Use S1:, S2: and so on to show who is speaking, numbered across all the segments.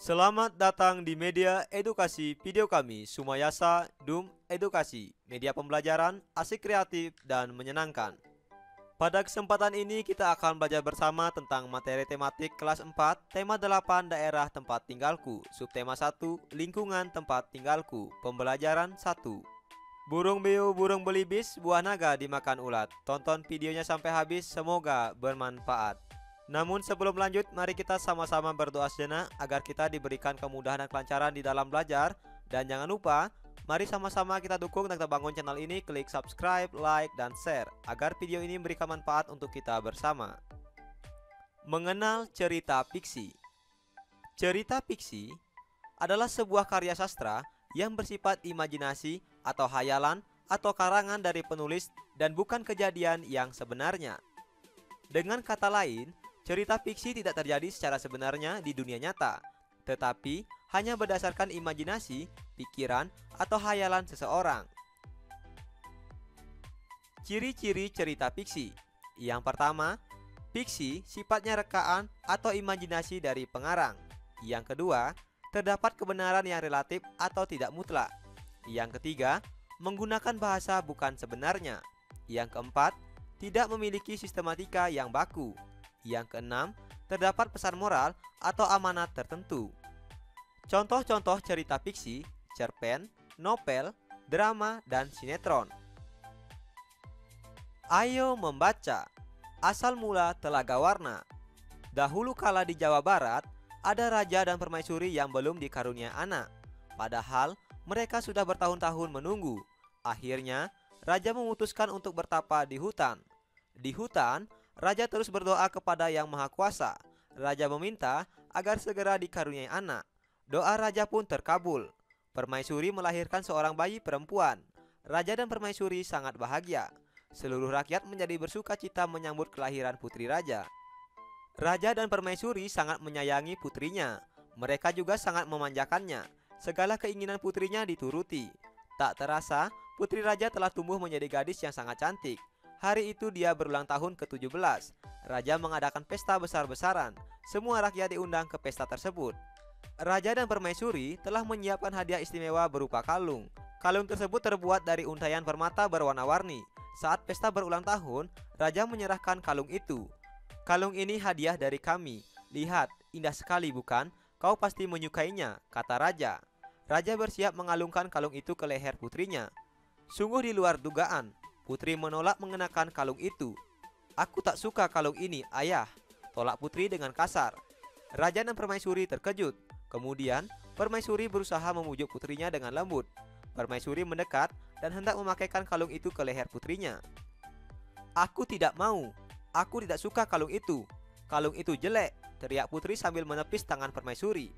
S1: Selamat datang di media edukasi video kami, Sumayasa Dum Edukasi, media pembelajaran asik, kreatif, dan menyenangkan. Pada kesempatan ini kita akan belajar bersama tentang materi tematik kelas 4, tema 8 daerah tempat tinggalku, subtema 1 lingkungan tempat tinggalku, pembelajaran 1. Burung beo, burung belibis, buah naga dimakan ulat. Tonton videonya sampai habis, semoga bermanfaat. Namun sebelum lanjut, mari kita sama-sama berdoa sejenak agar kita diberikan kemudahan dan kelancaran di dalam belajar. Dan jangan lupa, mari sama-sama kita dukung dan kita bangun channel ini, klik subscribe, like, dan share agar video ini memberikan manfaat untuk kita bersama. Mengenal cerita fiksi. Cerita fiksi adalah sebuah karya sastra yang bersifat imajinasi atau hayalan atau karangan dari penulis dan bukan kejadian yang sebenarnya. Dengan kata lain, cerita fiksi tidak terjadi secara sebenarnya di dunia nyata, tetapi hanya berdasarkan imajinasi, pikiran, atau hayalan seseorang. Ciri-ciri cerita fiksi. Yang pertama, fiksi sifatnya rekaan atau imajinasi dari pengarang. Yang kedua, terdapat kebenaran yang relatif atau tidak mutlak. Yang ketiga, menggunakan bahasa bukan sebenarnya. Yang keempat, tidak memiliki sistematika yang baku. Yang keenam, terdapat pesan moral atau amanat tertentu. Contoh-contoh cerita fiksi: cerpen, novel, drama, dan sinetron. Ayo membaca. Asal mula Telaga Warna. Dahulu kala di Jawa Barat, ada raja dan permaisuri yang belum dikarunia anak. Padahal mereka sudah bertahun-tahun menunggu. Akhirnya, raja memutuskan untuk bertapa di hutan. Di hutan, raja terus berdoa kepada Yang Maha Kuasa. Raja meminta agar segera dikaruniai anak. Doa raja pun terkabul. Permaisuri melahirkan seorang bayi perempuan. Raja dan permaisuri sangat bahagia. Seluruh rakyat menjadi bersuka cita menyambut kelahiran putri raja. Raja dan permaisuri sangat menyayangi putrinya. Mereka juga sangat memanjakannya. Segala keinginan putrinya dituruti. Tak terasa, putri raja telah tumbuh menjadi gadis yang sangat cantik. Hari itu dia berulang tahun ke-17. Raja mengadakan pesta besar-besaran. Semua rakyat diundang ke pesta tersebut. Raja dan permaisuri telah menyiapkan hadiah istimewa berupa kalung. Kalung tersebut terbuat dari untaian permata berwarna-warni. Saat pesta berulang tahun, raja menyerahkan kalung itu. "Kalung ini hadiah dari kami. Lihat, indah sekali bukan? Kau pasti menyukainya," kata raja. Raja bersiap mengalungkan kalung itu ke leher putrinya. Sungguh di luar dugaan, putri menolak mengenakan kalung itu. "Aku tak suka kalung ini, ayah," tolak putri dengan kasar. Raja dan permaisuri terkejut. Kemudian, permaisuri berusaha memujuk putrinya dengan lembut. Permaisuri mendekat dan hendak memakaikan kalung itu ke leher putrinya. "Aku tidak mau. Aku tidak suka kalung itu. Kalung itu jelek," teriak putri sambil menepis tangan permaisuri.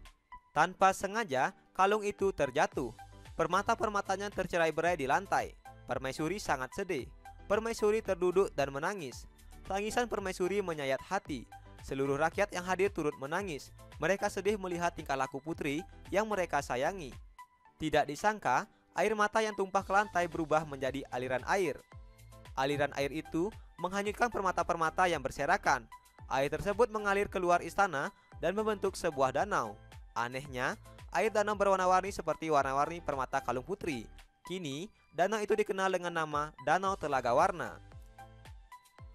S1: Tanpa sengaja, kalung itu terjatuh. Permata-permatanya tercerai-berai di lantai. Permaisuri sangat sedih. Permaisuri terduduk dan menangis. Tangisan permaisuri menyayat hati. Seluruh rakyat yang hadir turut menangis. Mereka sedih melihat tingkah laku putri yang mereka sayangi. Tidak disangka, air mata yang tumpah ke lantai berubah menjadi aliran air. Aliran air itu menghanyutkan permata-permata yang berserakan. Air tersebut mengalir keluar istana dan membentuk sebuah danau. Anehnya, air danau berwarna-warni seperti warna-warni permata kalung putri. Kini, danau itu dikenal dengan nama Danau Telaga Warna.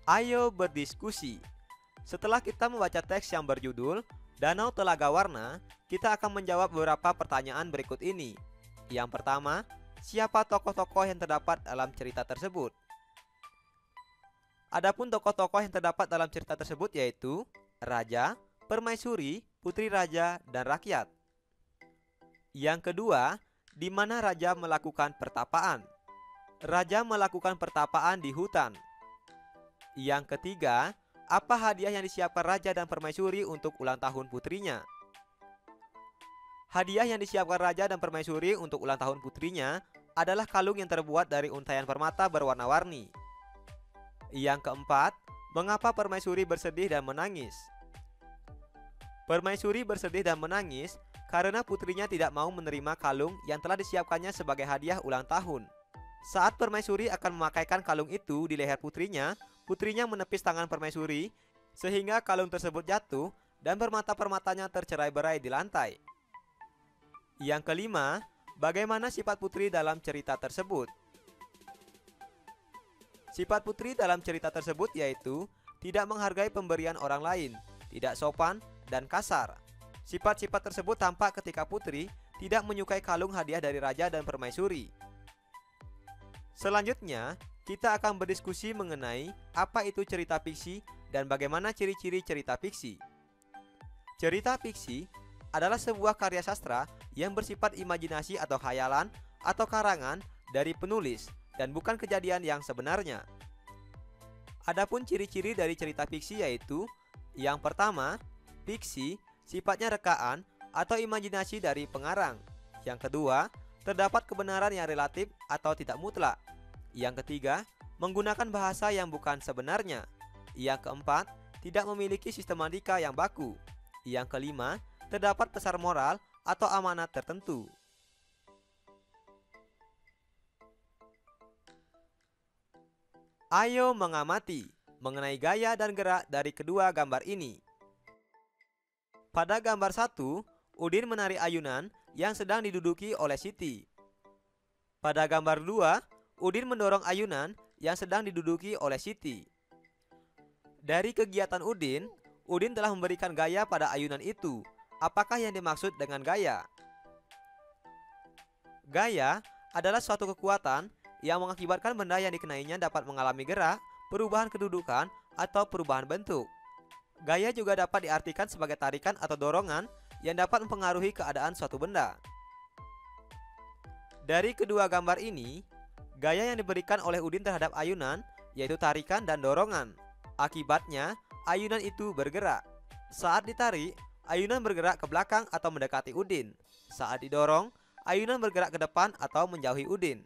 S1: Ayo berdiskusi. Setelah kita membaca teks yang berjudul Danau Telaga Warna, kita akan menjawab beberapa pertanyaan berikut ini. Yang pertama, siapa tokoh-tokoh yang terdapat dalam cerita tersebut? Adapun tokoh-tokoh yang terdapat dalam cerita tersebut yaitu raja, permaisuri, putri raja, dan rakyat. Yang kedua, di mana raja melakukan pertapaan? Raja melakukan pertapaan di hutan. Yang ketiga, apa hadiah yang disiapkan raja dan permaisuri untuk ulang tahun putrinya? Hadiah yang disiapkan raja dan permaisuri untuk ulang tahun putrinya adalah kalung yang terbuat dari untaian permata berwarna-warni. Yang keempat, mengapa permaisuri bersedih dan menangis? Permaisuri bersedih dan menangis karena putrinya tidak mau menerima kalung yang telah disiapkannya sebagai hadiah ulang tahun. Saat permaisuri akan memakaikan kalung itu di leher putrinya, putrinya menepis tangan permaisuri sehingga kalung tersebut jatuh dan permata-permatanya tercerai-berai di lantai. Yang kelima, bagaimana sifat putri dalam cerita tersebut? Sifat putri dalam cerita tersebut yaitu tidak menghargai pemberian orang lain, tidak sopan, dan kasar. Sifat-sifat tersebut tampak ketika putri tidak menyukai kalung hadiah dari raja dan permaisuri. Selanjutnya, kita akan berdiskusi mengenai apa itu cerita fiksi dan bagaimana ciri-ciri cerita fiksi. Cerita fiksi adalah sebuah karya sastra yang bersifat imajinasi atau khayalan atau karangan dari penulis dan bukan kejadian yang sebenarnya. Adapun ciri-ciri dari cerita fiksi yaitu: yang pertama, fiksi sifatnya rekaan atau imajinasi dari pengarang. Yang kedua, terdapat kebenaran yang relatif atau tidak mutlak. Yang ketiga, menggunakan bahasa yang bukan sebenarnya. Yang keempat, tidak memiliki sistematika yang baku. Yang kelima, terdapat pesan moral atau amanat tertentu. Ayo mengamati mengenai gaya dan gerak dari kedua gambar ini. Pada gambar 1, Udin menari ayunan yang sedang diduduki oleh Siti. Pada gambar 2, Udin mendorong ayunan yang sedang diduduki oleh Siti. Dari kegiatan Udin telah memberikan gaya pada ayunan itu. Apakah yang dimaksud dengan gaya? Gaya adalah suatu kekuatan yang mengakibatkan benda yang dikenainya dapat mengalami gerak, perubahan kedudukan, atau perubahan bentuk. Gaya juga dapat diartikan sebagai tarikan atau dorongan yang dapat mempengaruhi keadaan suatu benda. Dari kedua gambar ini, gaya yang diberikan oleh Udin terhadap ayunan yaitu tarikan dan dorongan. Akibatnya, ayunan itu bergerak. Saat ditarik, ayunan bergerak ke belakang atau mendekati Udin. Saat didorong, ayunan bergerak ke depan atau menjauhi Udin.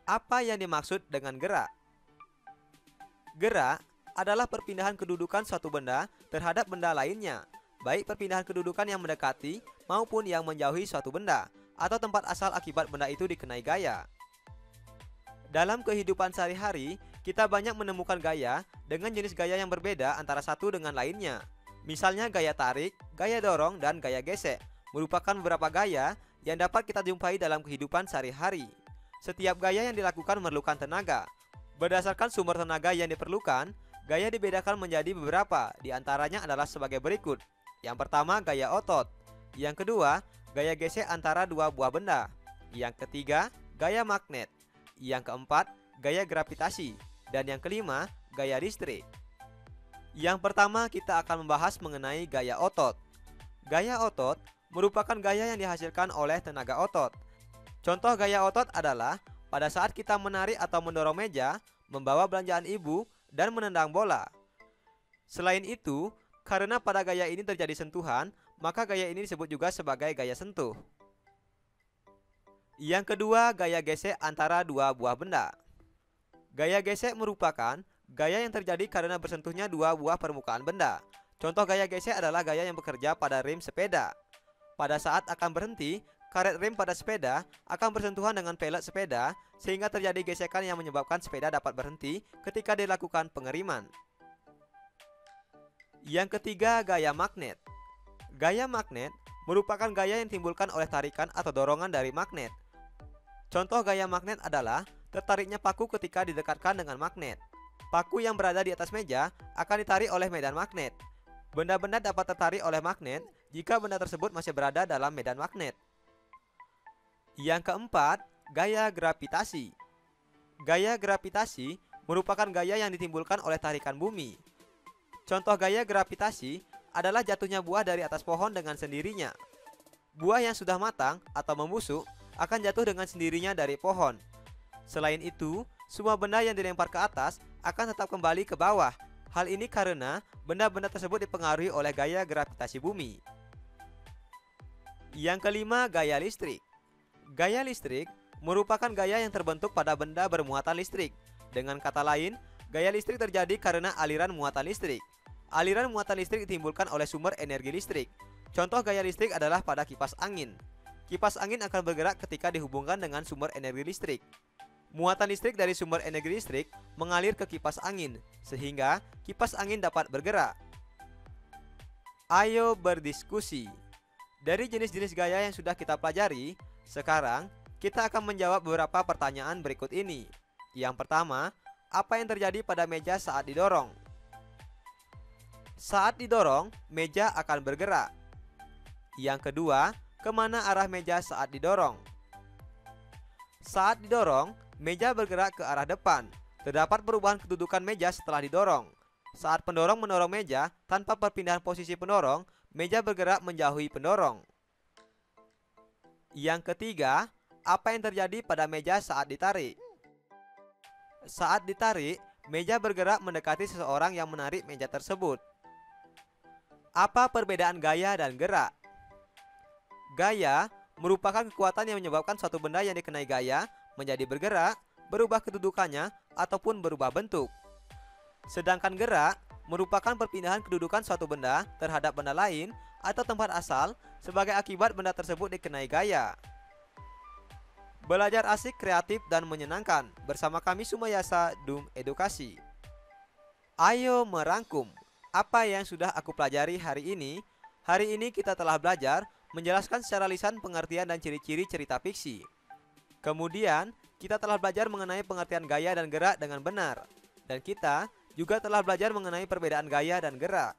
S1: Apa yang dimaksud dengan gerak? Gerak adalah perpindahan kedudukan suatu benda terhadap benda lainnya, baik perpindahan kedudukan yang mendekati maupun yang menjauhi suatu benda, atau tempat asal akibat benda itu dikenai gaya. Dalam kehidupan sehari-hari, kita banyak menemukan gaya dengan jenis gaya yang berbeda antara satu dengan lainnya. Misalnya gaya tarik, gaya dorong, dan gaya gesek merupakan beberapa gaya yang dapat kita jumpai dalam kehidupan sehari-hari. Setiap gaya yang dilakukan memerlukan tenaga. Berdasarkan sumber tenaga yang diperlukan, gaya dibedakan menjadi beberapa, di antaranya adalah sebagai berikut. Yang pertama, gaya otot. Yang kedua, gaya gesek antara dua buah benda. Yang ketiga, gaya magnet. Yang keempat, gaya gravitasi. Dan yang kelima, gaya listrik. Yang pertama, kita akan membahas mengenai gaya otot. Gaya otot merupakan gaya yang dihasilkan oleh tenaga otot. Contoh gaya otot adalah pada saat kita menarik atau mendorong meja, membawa belanjaan ibu, dan menendang bola. Selain itu, karena pada gaya ini terjadi sentuhan, maka gaya ini disebut juga sebagai gaya sentuh. Yang kedua, gaya gesek antara dua buah benda. Gaya gesek merupakan gaya yang terjadi karena bersentuhnya dua buah permukaan benda. Contoh gaya gesek adalah gaya yang bekerja pada rem sepeda. Pada saat akan berhenti, karet rem pada sepeda akan bersentuhan dengan pelet sepeda sehingga terjadi gesekan yang menyebabkan sepeda dapat berhenti ketika dilakukan pengeriman. Yang ketiga, gaya magnet. Gaya magnet merupakan gaya yang ditimbulkan oleh tarikan atau dorongan dari magnet. Contoh gaya magnet adalah tertariknya paku ketika didekatkan dengan magnet. Paku yang berada di atas meja akan ditarik oleh medan magnet. Benda-benda dapat tertarik oleh magnet jika benda tersebut masih berada dalam medan magnet. Yang keempat, gaya gravitasi. Gaya gravitasi merupakan gaya yang ditimbulkan oleh tarikan bumi. Contoh gaya gravitasi adalah jatuhnya buah dari atas pohon dengan sendirinya. Buah yang sudah matang atau membusuk akan jatuh dengan sendirinya dari pohon. Selain itu, semua benda yang dilempar ke atas akan tetap kembali ke bawah. Hal ini karena benda-benda tersebut dipengaruhi oleh gaya gravitasi bumi. Yang kelima, gaya listrik. Gaya listrik merupakan gaya yang terbentuk pada benda bermuatan listrik. Dengan kata lain, gaya listrik terjadi karena aliran muatan listrik. Aliran muatan listrik ditimbulkan oleh sumber energi listrik. Contoh gaya listrik adalah pada kipas angin. Kipas angin akan bergerak ketika dihubungkan dengan sumber energi listrik. Muatan listrik dari sumber energi listrik mengalir ke kipas angin, sehingga kipas angin dapat bergerak. Ayo berdiskusi. Dari jenis-jenis gaya yang sudah kita pelajari, sekarang kita akan menjawab beberapa pertanyaan berikut ini. Yang pertama, apa yang terjadi pada meja saat didorong? Saat didorong, meja akan bergerak. Yang kedua, kemana arah meja saat didorong? Saat didorong, meja bergerak ke arah depan. Terdapat perubahan kedudukan meja setelah didorong. Saat pendorong mendorong meja, tanpa perpindahan posisi pendorong, meja bergerak menjauhi pendorong. Yang ketiga, apa yang terjadi pada meja saat ditarik? Saat ditarik, meja bergerak mendekati seseorang yang menarik meja tersebut. Apa perbedaan gaya dan gerak? Gaya merupakan kekuatan yang menyebabkan suatu benda yang dikenai gaya menjadi bergerak, berubah kedudukannya, ataupun berubah bentuk. Sedangkan gerak merupakan perpindahan kedudukan suatu benda terhadap benda lain atau tempat asal sebagai akibat benda tersebut dikenai gaya. Belajar asik, kreatif, dan menyenangkan bersama kami Sumayasa Dum Edukasi. Ayo merangkum. Apa yang sudah aku pelajari hari ini? Hari ini kita telah belajar menjelaskan secara lisan pengertian dan ciri-ciri cerita fiksi. Kemudian, kita telah belajar mengenai pengertian gaya dan gerak dengan benar. Dan kita juga telah belajar mengenai perbedaan gaya dan gerak.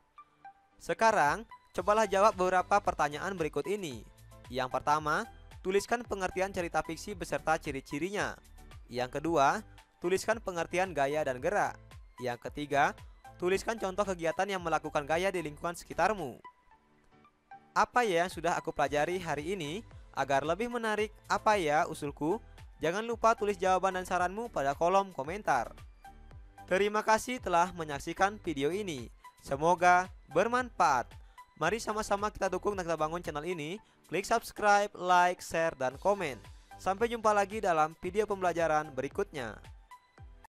S1: Sekarang, cobalah jawab beberapa pertanyaan berikut ini. Yang pertama, tuliskan pengertian cerita fiksi beserta ciri-cirinya. Yang kedua, tuliskan pengertian gaya dan gerak. Yang ketiga, tuliskan contoh kegiatan yang melakukan gaya di lingkungan sekitarmu. Apa ya yang sudah aku pelajari hari ini? Agar lebih menarik, apa ya usulku? Jangan lupa tulis jawaban dan saranmu pada kolom komentar. Terima kasih telah menyaksikan video ini. Semoga bermanfaat. Mari sama-sama kita dukung dan kita bangun channel ini. Klik subscribe, like, share, dan komen. Sampai jumpa lagi dalam video pembelajaran berikutnya.